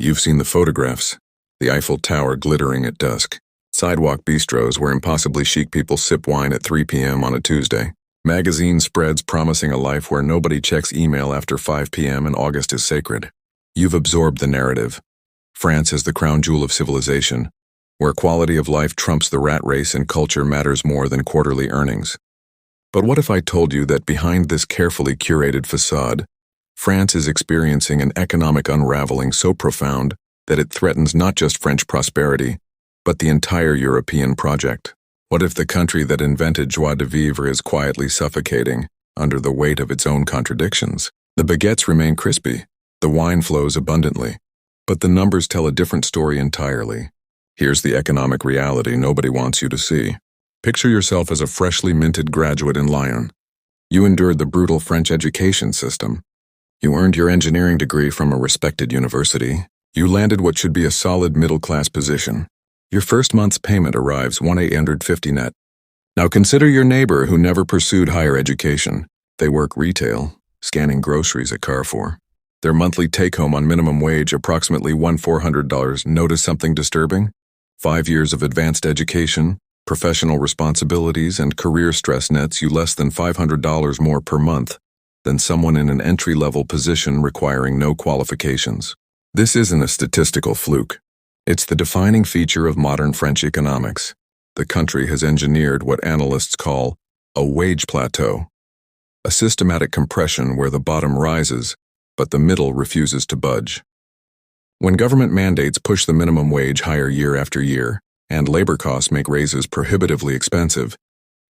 You've seen the photographs. The Eiffel Tower glittering at dusk. Sidewalk bistros where impossibly chic people sip wine at 3 p.m. on a Tuesday. Magazine spreads promising a life where nobody checks email after 5 p.m. and August is sacred. You've absorbed the narrative. France is the crown jewel of civilization, where quality of life trumps the rat race and culture matters more than quarterly earnings. But what if I told you that behind this carefully curated facade, France is experiencing an economic unraveling so profound that it threatens not just French prosperity, but the entire European project? What if the country that invented joie de vivre is quietly suffocating under the weight of its own contradictions? The baguettes remain crispy, the wine flows abundantly, but the numbers tell a different story entirely. Here's the economic reality nobody wants you to see. Picture yourself as a freshly minted graduate in Lyon. You endured the brutal French education system. You earned your engineering degree from a respected university. You landed what should be a solid middle-class position. Your first month's payment arrives $1,850 net. Now consider your neighbor who never pursued higher education. They work retail, scanning groceries at Carrefour. Their monthly take-home on minimum wage approximately $1,400. Notice something disturbing? 5 years of advanced education, professional responsibilities, and career stress nets you less than $500 more per month than someone in an entry-level position requiring no qualifications. This isn't a statistical fluke. It's the defining feature of modern French economics. The country has engineered what analysts call a wage plateau, a systematic compression where the bottom rises, but the middle refuses to budge. When government mandates push the minimum wage higher year after year, and labor costs make raises prohibitively expensive,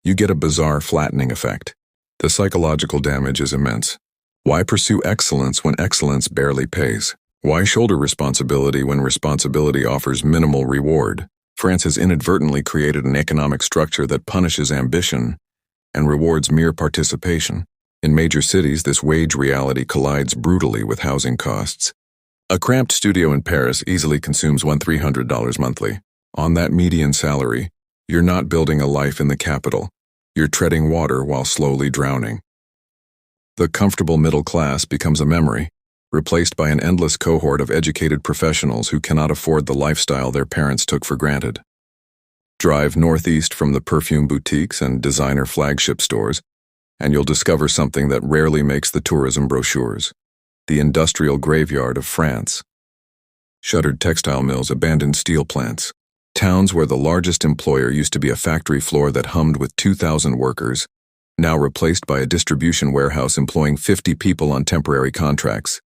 you get a bizarre flattening effect. The psychological damage is immense. Why pursue excellence when excellence barely pays? Why shoulder responsibility when responsibility offers minimal reward? France has inadvertently created an economic structure that punishes ambition and rewards mere participation. In major cities, this wage reality collides brutally with housing costs. A cramped studio in Paris easily consumes $1,300 monthly. On that median salary, you're not building a life in the capital. You're treading water while slowly drowning. The comfortable middle class becomes a memory, replaced by an endless cohort of educated professionals who cannot afford the lifestyle their parents took for granted. Drive northeast from the perfume boutiques and designer flagship stores, and you'll discover something that rarely makes the tourism brochures: the industrial graveyard of France. Shuttered textile mills, abandoned steel plants, towns where the largest employer used to be a factory floor that hummed with 2,000 workers, now replaced by a distribution warehouse employing 50 people on temporary contracts.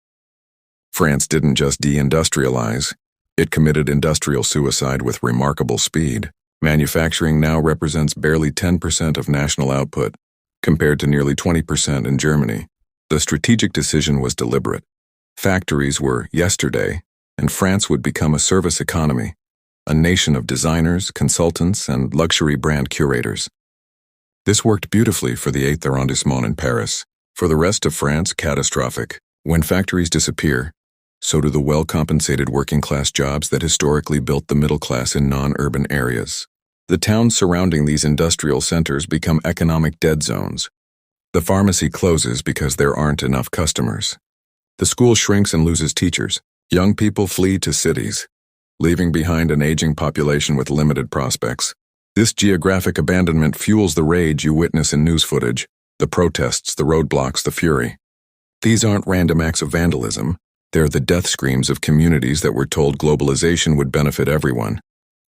France didn't just deindustrialize, it committed industrial suicide with remarkable speed. Manufacturing now represents barely 10% of national output, compared to nearly 20% in Germany. The strategic decision was deliberate. Factories were yesterday, and France would become a service economy, a nation of designers, consultants, and luxury brand curators. This worked beautifully for the 8th arrondissement in Paris. For the rest of France, catastrophic. When factories disappear, so do the well-compensated working-class jobs that historically built the middle class in non-urban areas. The towns surrounding these industrial centers become economic dead zones. The pharmacy closes because there aren't enough customers. The school shrinks and loses teachers. Young people flee to cities, leaving behind an aging population with limited prospects. This geographic abandonment fuels the rage you witness in news footage, the protests, the roadblocks, the fury. These aren't random acts of vandalism. They're the death screams of communities that were told globalization would benefit everyone,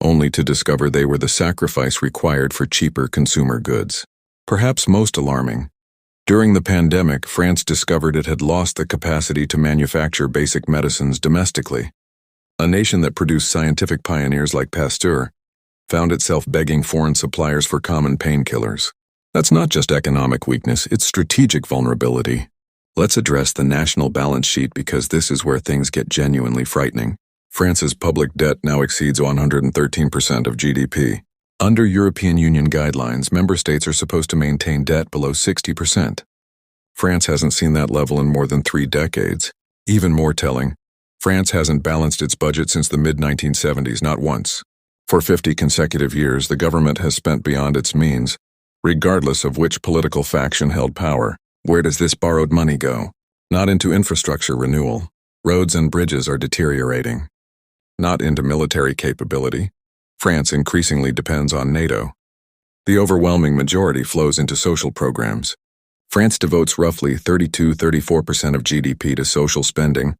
only to discover they were the sacrifice required for cheaper consumer goods. Perhaps most alarming, during the pandemic, France discovered it had lost the capacity to manufacture basic medicines domestically. A nation that produced scientific pioneers like Pasteur found itself begging foreign suppliers for common painkillers. That's not just economic weakness, it's strategic vulnerability. Let's address the national balance sheet because this is where things get genuinely frightening. France's public debt now exceeds 113% of GDP. Under European Union guidelines, member states are supposed to maintain debt below 60%. France hasn't seen that level in more than 3 decades. Even more telling, France hasn't balanced its budget since the mid-1970s, not once. For 50 consecutive years, the government has spent beyond its means, regardless of which political faction held power. Where does this borrowed money go? Not into infrastructure renewal, Roads and bridges are deteriorating. Not into military capability. France increasingly depends on NATO. The overwhelming majority flows into social programs. France devotes roughly 32–34% of GDP to social spending,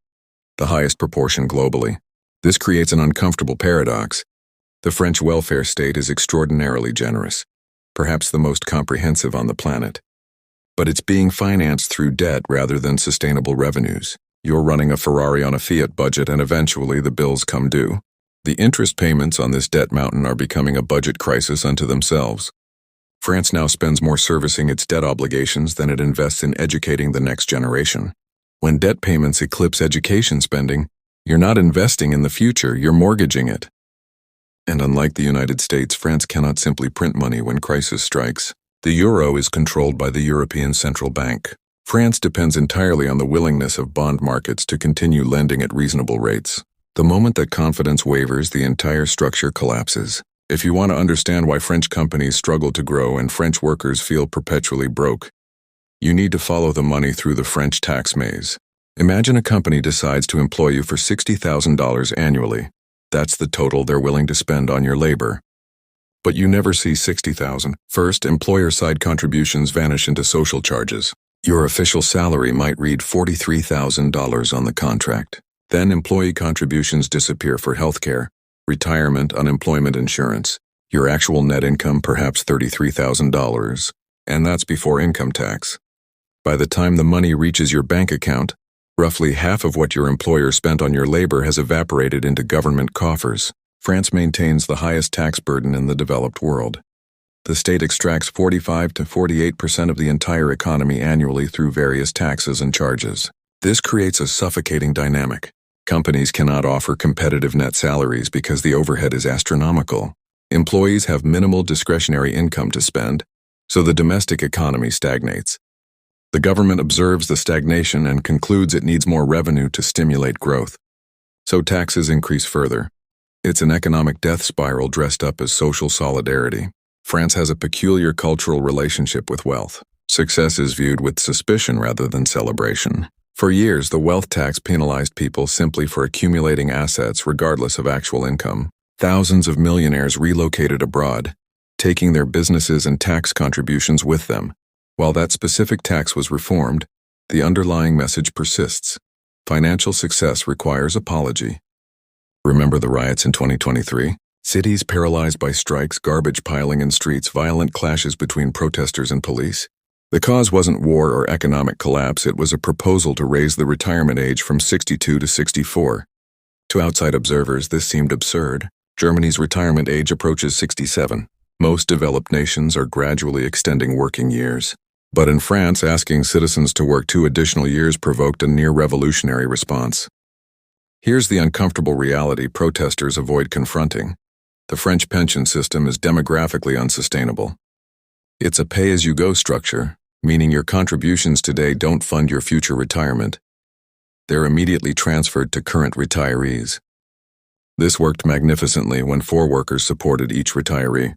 the highest proportion globally. This creates an uncomfortable paradox. The French welfare state is extraordinarily generous, perhaps the most comprehensive on the planet. But it's being financed through debt rather than sustainable revenues. You're running a Ferrari on a Fiat budget and eventually the bills come due. The interest payments on this debt mountain are becoming a budget crisis unto themselves. France now spends more servicing its debt obligations than it invests in educating the next generation. When debt payments eclipse education spending, you're not investing in the future, you're mortgaging it. And unlike the United States, France cannot simply print money when crisis strikes. The euro is controlled by the European Central Bank. France depends entirely on the willingness of bond markets to continue lending at reasonable rates. The moment that confidence wavers, the entire structure collapses. If you want to understand why French companies struggle to grow and French workers feel perpetually broke, you need to follow the money through the French tax maze. Imagine a company decides to employ you for $60,000 annually. That's the total they're willing to spend on your labor. But you never see $60,000. First, employer-side contributions vanish into social charges. Your official salary might read $43,000 on the contract. Then employee contributions disappear for healthcare, retirement, unemployment insurance. Your actual net income perhaps $33,000, and that's before income tax. By the time the money reaches your bank account, roughly half of what your employer spent on your labor has evaporated into government coffers. France maintains the highest tax burden in the developed world. The state extracts 45 to 48% of the entire economy annually through various taxes and charges. This creates a suffocating dynamic. Companies cannot offer competitive net salaries because the overhead is astronomical. Employees have minimal discretionary income to spend, so the domestic economy stagnates. The government observes the stagnation and concludes it needs more revenue to stimulate growth. So taxes increase further. It's an economic death spiral dressed up as social solidarity. France has a peculiar cultural relationship with wealth. Success is viewed with suspicion rather than celebration. For years, the wealth tax penalized people simply for accumulating assets regardless of actual income. Thousands of millionaires relocated abroad, taking their businesses and tax contributions with them. While that specific tax was reformed, the underlying message persists. Financial success requires apology. Remember the riots in 2023? Cities paralyzed by strikes, garbage piling in streets, violent clashes between protesters and police. The cause wasn't war or economic collapse, it was a proposal to raise the retirement age from 62 to 64. To outside observers, this seemed absurd. Germany's retirement age approaches 67. Most developed nations are gradually extending working years. But in France, asking citizens to work 2 additional years provoked a near-revolutionary response. Here's the uncomfortable reality protesters avoid confronting. The French pension system is demographically unsustainable. It's a pay-as-you-go structure, meaning your contributions today don't fund your future retirement. They're immediately transferred to current retirees. This worked magnificently when 4 workers supported each retiree.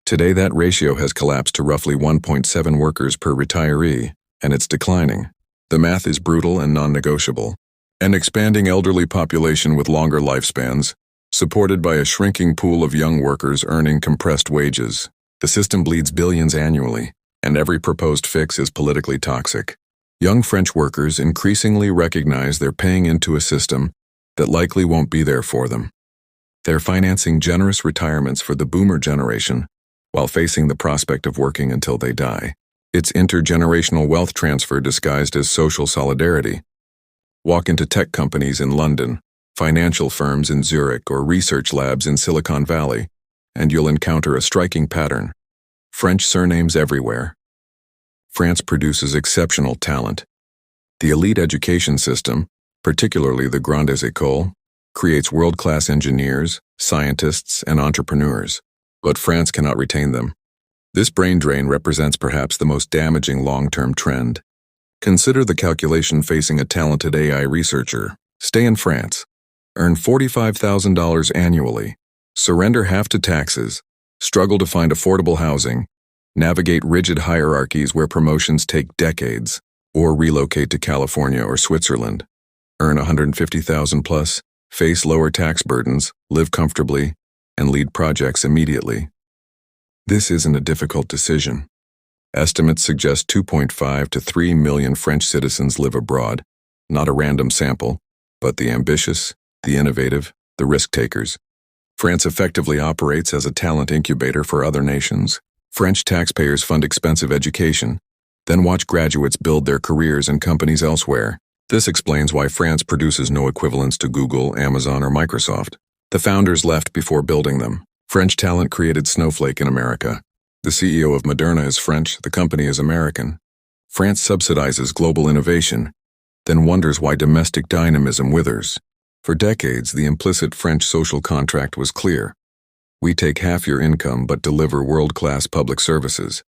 Today that ratio has collapsed to roughly 1.7 workers per retiree, and it's declining. The math is brutal and non-negotiable. An expanding elderly population with longer lifespans, supported by a shrinking pool of young workers earning compressed wages. The system bleeds billions annually, and every proposed fix is politically toxic. Young French workers increasingly recognize they're paying into a system that likely won't be there for them. They're financing generous retirements for the boomer generation, while facing the prospect of working until they die. It's intergenerational wealth transfer disguised as social solidarity. Walk into tech companies in London, financial firms in Zurich, or research labs in Silicon Valley, and you'll encounter a striking pattern. French surnames everywhere. France produces exceptional talent. The elite education system, particularly the Grandes Écoles, creates world-class engineers, scientists, and entrepreneurs. But France cannot retain them. This brain drain represents perhaps the most damaging long-term trend. Consider the calculation facing a talented AI researcher. Stay in France. Earn $45,000 annually. Surrender half to taxes. Struggle to find affordable housing. Navigate rigid hierarchies where promotions take decades. Or relocate to California or Switzerland. earn 150,000 plus, face lower tax burdens, live comfortably, and lead projects immediately. This isn't a difficult decision. Estimates suggest 2.5 to 3 million French citizens live abroad, not a random sample, but the ambitious, the innovative, the risk-takers. France effectively operates as a talent incubator for other nations. French taxpayers fund expensive education, then watch graduates build their careers in companies elsewhere. This explains why France produces no equivalents to Google, Amazon, or Microsoft. The founders left before building them. French talent created Snowflake in America. The CEO of Moderna is French, the company is American. France subsidizes global innovation, then wonders why domestic dynamism withers. For decades, the implicit French social contract was clear. We take half your income but deliver world-class public services.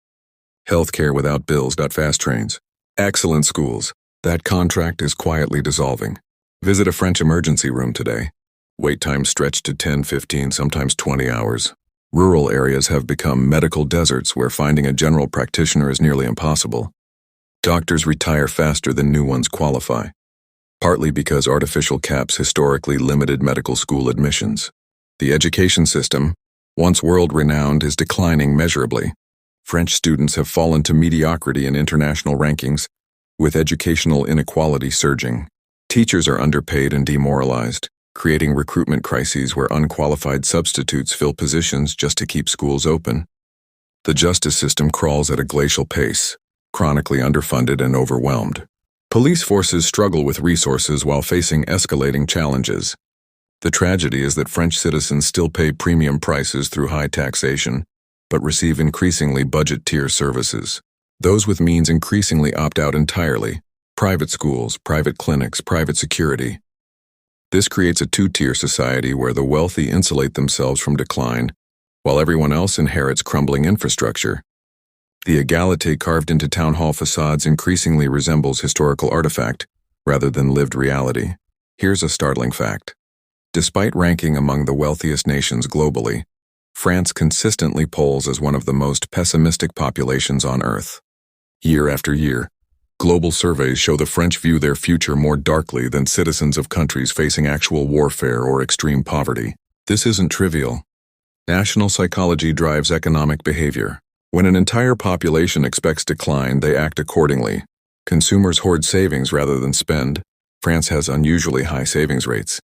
Healthcare without bills. Fast trains. Excellent schools. That contract is quietly dissolving. Visit a French emergency room today. Wait times stretch to 10, 15, sometimes 20 hours. Rural areas have become medical deserts where finding a general practitioner is nearly impossible. Doctors retire faster than new ones qualify, partly because artificial caps historically limited medical school admissions. The education system, once world-renowned, is declining measurably. French students have fallen to mediocrity in international rankings, with educational inequality surging. Teachers are underpaid and demoralized, creating recruitment crises where unqualified substitutes fill positions just to keep schools open. The justice system crawls at a glacial pace, chronically underfunded and overwhelmed. Police forces struggle with resources while facing escalating challenges. The tragedy is that French citizens still pay premium prices through high taxation, but receive increasingly budget-tier services. Those with means increasingly opt out entirely: private schools, private clinics, private security. This creates a two-tier society where the wealthy insulate themselves from decline, while everyone else inherits crumbling infrastructure. The égalité carved into town hall facades increasingly resembles historical artifact rather than lived reality. Here's a startling fact. Despite ranking among the wealthiest nations globally, France consistently polls as one of the most pessimistic populations on Earth. Year after year, global surveys show the French view their future more darkly than citizens of countries facing actual warfare or extreme poverty. This isn't trivial. National psychology drives economic behavior. When an entire population expects decline, they act accordingly. Consumers hoard savings rather than spend. France has unusually high savings rates.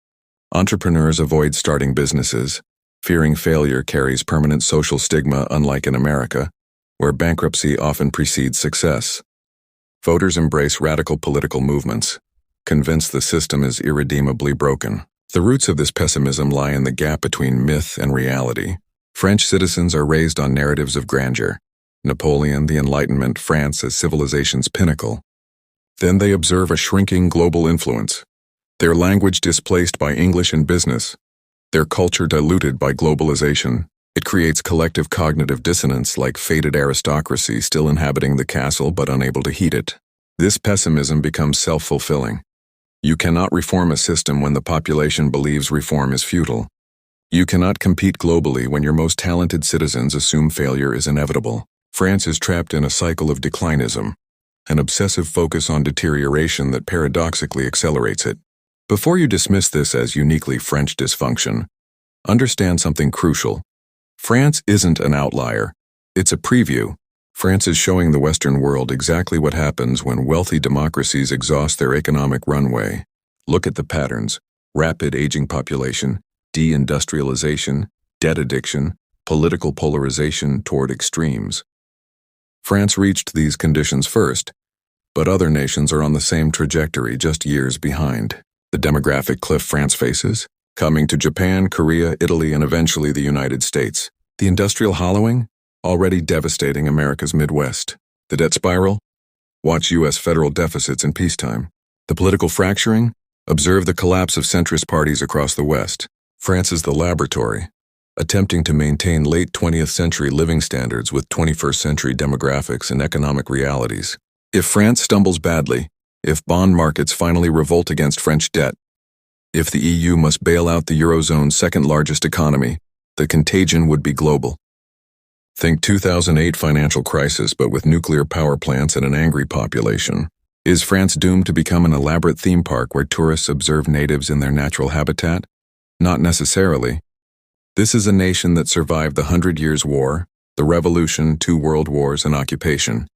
Entrepreneurs avoid starting businesses, fearing failure carries permanent social stigma, unlike in America, where bankruptcy often precedes success. Voters embrace radical political movements, convinced the system is irredeemably broken. The roots of this pessimism lie in the gap between myth and reality. French citizens are raised on narratives of grandeur: Napoleon, the Enlightenment, France as civilization's pinnacle. Then they observe a shrinking global influence, their language displaced by English in business, their culture diluted by globalization. It creates collective cognitive dissonance, like faded aristocracy still inhabiting the castle but unable to heat it. This pessimism becomes self-fulfilling. You cannot reform a system when the population believes reform is futile. You cannot compete globally when your most talented citizens assume failure is inevitable. France is trapped in a cycle of declinism, an obsessive focus on deterioration that paradoxically accelerates it. Before you dismiss this as uniquely French dysfunction, understand something crucial. France isn't an outlier. It's a preview. France is showing the Western world exactly what happens when wealthy democracies exhaust their economic runway. Look at the patterns: rapid aging population, deindustrialization, debt addiction, political polarization toward extremes. France reached these conditions first, but other nations are on the same trajectory, just years behind. The demographic cliff France faces, coming to Japan, Korea, Italy, and eventually the United States. The industrial hollowing, already devastating America's Midwest. The debt spiral, watch U.S. federal deficits in peacetime. The political fracturing, observe the collapse of centrist parties across the West. France is the laboratory, attempting to maintain late 20th century living standards with 21st century demographics and economic realities. If France stumbles badly, if bond markets finally revolt against French debt, if the EU must bail out the Eurozone's second largest economy, the contagion would be global. Think 2008 financial crisis, but with nuclear power plants and an angry population. Is France doomed to become an elaborate theme park where tourists observe natives in their natural habitat? Not necessarily. This is a nation that survived the 100 Years' War, the Revolution, 2 world wars, and occupation.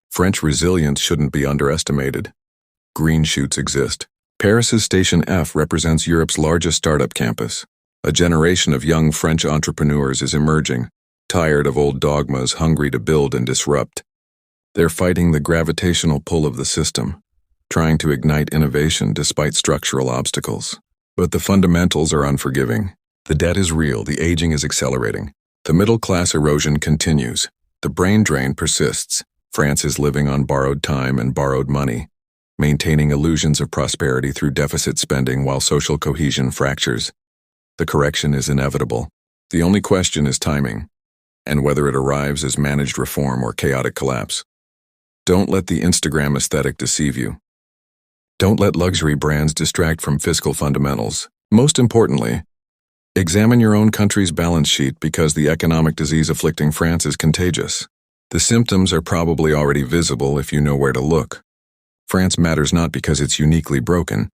French resilience shouldn't be underestimated. Green shoots exist. Paris's Station F represents Europe's largest startup campus. A generation of young French entrepreneurs is emerging, tired of old dogmas, hungry to build and disrupt. They're fighting the gravitational pull of the system, trying to ignite innovation despite structural obstacles. But the fundamentals are unforgiving. The debt is real, the aging is accelerating. The middle-class erosion continues. The brain drain persists. France is living on borrowed time and borrowed money, maintaining illusions of prosperity through deficit spending while social cohesion fractures. The correction is inevitable. The only question is timing, and whether it arrives as managed reform or chaotic collapse. Don't let the Instagram aesthetic deceive you. Don't let luxury brands distract from fiscal fundamentals. Most importantly, examine your own country's balance sheet because the economic disease afflicting France is contagious. The symptoms are probably already visible if you know where to look. France matters not because it's uniquely broken,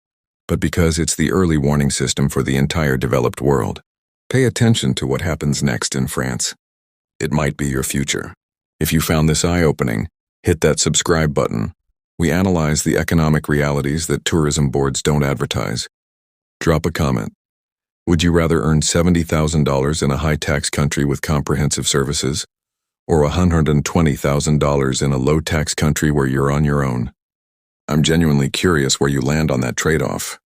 but because it's the early warning system for the entire developed world. Pay attention to what happens next in France. It might be your future. If you found this eye-opening, hit that subscribe button. We analyze the economic realities that tourism boards don't advertise. Drop a comment. Would you rather earn $70,000 in a high-tax country with comprehensive services, or $120,000 in a low-tax country where you're on your own? I'm genuinely curious where you land on that trade-off.